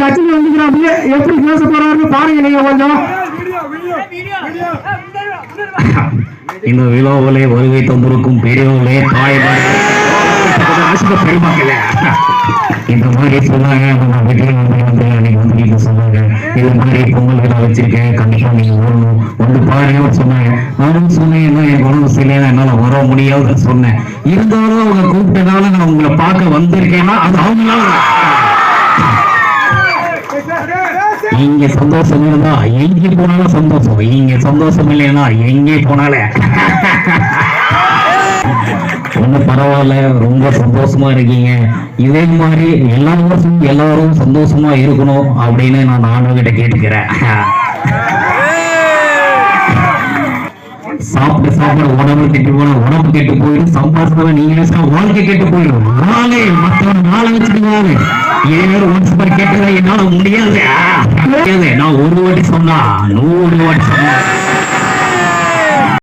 கட்சியில வந்துக்கிறாங்க, எப்படி பேச போறாருன்னு பாருங்க நீங்க கொஞ்சம். இந்த விழாவிலே வருகை தந்திருக்கும் பெரியவர்களே, தாய்மார்களே, பெருமக்களே, இந்த மாதிரி சொன்னாங்க. வீட்டுல சொன்னாங்க இது மாதிரி பொங்கல் விழா வச்சிருக்கேன், கண்டிப்பா நீங்க வரணும் வந்து பாருங்க சொன்னாங்க. நானும் சொன்னேன், என் உடம்பு சரியில்லை, என்னால வர முடியாதுன்னு சொன்னேன். இருந்தாலும் அவங்க கூப்பிட்டதால நான் உங்களை பார்க்க வந்திருக்கேன்னா அது அவங்களால. இங்க சந்தோஷம் இருந்தா எங்கே போனாலும் சந்தோஷம், இங்க சந்தோஷம் இல்லைன்னா எங்கே போனாலே ஒன்னும் பரவாயில்ல. ரொம்ப சந்தோஷமா இருக்கீங்க. இதே மாதிரி எல்லா வருஷமும் எல்லாரும் சந்தோஷமா இருக்கணும் அப்படின்னு நான் ஆண்டவர்கிட்ட கேட்டுக்கிறேன். சாப்பிட்டு சாப்பிட உடம்பு கெட்டு போன உடம்பு கெட்டு போயிடும், சம்பாதிச்சா நீங்களே வாழ்க்கை கெட்டு போயிடும். நாளே மற்றவங்க நாளை வச்சுக்குவாங்க. இதே மாதிரி ஒன்ஸ் பர் கேட்டதா என்னால முடியாது. நான் ஒரு வாட்டி சொன்னா 100 வாட்டி சொன்னேன்.